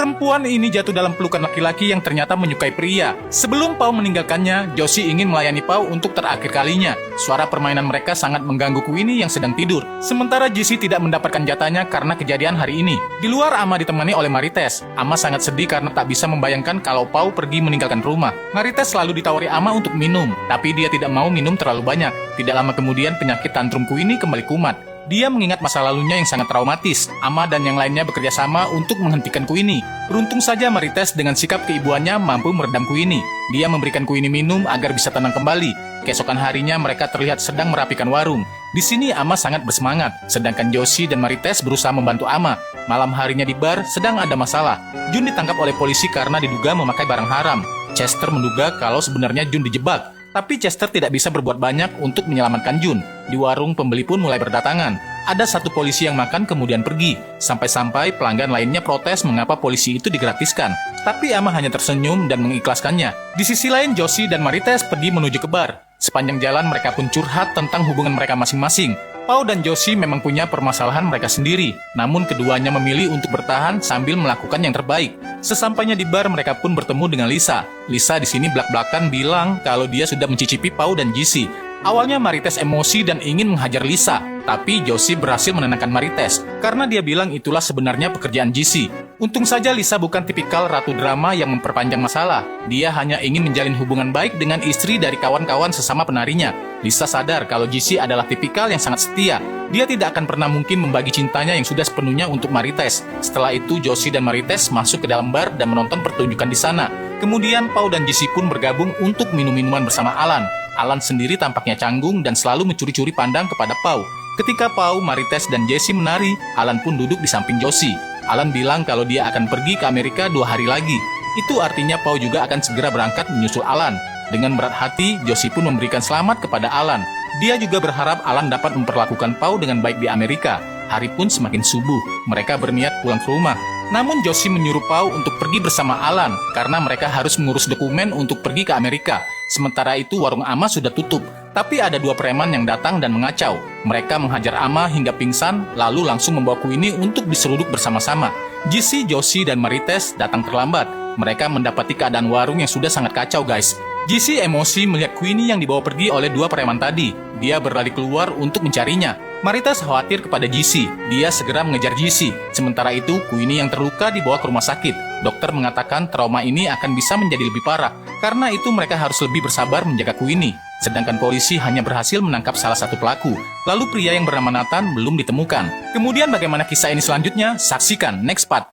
Perempuan ini jatuh dalam pelukan laki-laki yang ternyata menyukai pria. Sebelum Pau meninggalkannya, Josie ingin melayani Pau untuk terakhir kalinya. Suara permainan mereka sangat mengganggu Queenie yang sedang tidur. Sementara Jessie tidak mendapatkan jatahnya karena kejadian hari ini. Di luar, Ama ditemani oleh Marites. Ama sangat sedih karena tak bisa membayangkan kalau Pau pergi meninggalkan rumah. Marites selalu ditawari Ama untuk minum, tapi dia tidak mau minum terlalu banyak. Tidak lama kemudian penyakit tantrum Queenie kembali kumat. Dia mengingat masa lalunya yang sangat traumatis. Ama dan yang lainnya bekerja sama untuk menghentikan Queenie. Beruntung saja Marites dengan sikap keibuannya mampu meredam Queenie. Dia memberikan Queenie minum agar bisa tenang kembali. Keesokan harinya mereka terlihat sedang merapikan warung. Di sini Ama sangat bersemangat, sedangkan Josie dan Marites berusaha membantu Ama. Malam harinya di bar sedang ada masalah. Jun ditangkap oleh polisi karena diduga memakai barang haram. Chester menduga kalau sebenarnya Jun dijebak. Tapi Chester tidak bisa berbuat banyak untuk menyelamatkan Jun. Di warung pembeli pun mulai berdatangan. Ada satu polisi yang makan kemudian pergi. Sampai-sampai pelanggan lainnya protes mengapa polisi itu digratiskan. Tapi Ama hanya tersenyum dan mengikhlaskannya. Di sisi lain Josie dan Marites pergi menuju ke bar. Sepanjang jalan mereka pun curhat tentang hubungan mereka masing-masing. Pau dan Josie memang punya permasalahan mereka sendiri, namun keduanya memilih untuk bertahan sambil melakukan yang terbaik. Sesampainya di bar, mereka pun bertemu dengan Lisa. Lisa di sini belak-belakan bilang kalau dia sudah mencicipi Pau dan Jessie. Awalnya Marites emosi dan ingin menghajar Lisa, tapi Josie berhasil menenangkan Marites karena dia bilang itulah sebenarnya pekerjaan Jessie. Untung saja Lisa bukan tipikal ratu drama yang memperpanjang masalah. Dia hanya ingin menjalin hubungan baik dengan istri dari kawan-kawan sesama penarinya. Lisa sadar kalau Jessie adalah tipikal yang sangat setia. Dia tidak akan pernah mungkin membagi cintanya yang sudah sepenuhnya untuk Marites. Setelah itu Josie dan Marites masuk ke dalam bar dan menonton pertunjukan di sana. Kemudian Pau dan Jessie pun bergabung untuk minum-minuman bersama Alan. Alan sendiri tampaknya canggung dan selalu mencuri-curi pandang kepada Pau. Ketika Pau, Marites, dan Jessie menari, Alan pun duduk di samping Josie. Alan bilang kalau dia akan pergi ke Amerika 2 hari lagi. Itu artinya Pau juga akan segera berangkat menyusul Alan. Dengan berat hati, Josie pun memberikan selamat kepada Alan. Dia juga berharap Alan dapat memperlakukan Pau dengan baik di Amerika. Hari pun semakin subuh, mereka berniat pulang ke rumah. Namun Josie menyuruh Pau untuk pergi bersama Alan karena mereka harus mengurus dokumen untuk pergi ke Amerika. Sementara itu warung Ama sudah tutup, tapi ada 2 preman yang datang dan mengacau. Mereka menghajar Ama hingga pingsan, lalu langsung membawa Queenie untuk diseruduk bersama-sama. Jessie, Josie, dan Marites datang terlambat. Mereka mendapati keadaan warung yang sudah sangat kacau, guys. Jessie emosi melihat Queenie yang dibawa pergi oleh 2 preman tadi. Dia berlari keluar untuk mencarinya. Marites khawatir kepada Jessie. Dia segera mengejar Jessie. Sementara itu, Queenie yang terluka dibawa ke rumah sakit. Dokter mengatakan trauma ini akan bisa menjadi lebih parah. Karena itu mereka harus lebih bersabar menjaga Queenie. Sedangkan polisi hanya berhasil menangkap salah satu pelaku. Lalu pria yang bernama Nathan belum ditemukan. Kemudian bagaimana kisah ini selanjutnya? Saksikan next part.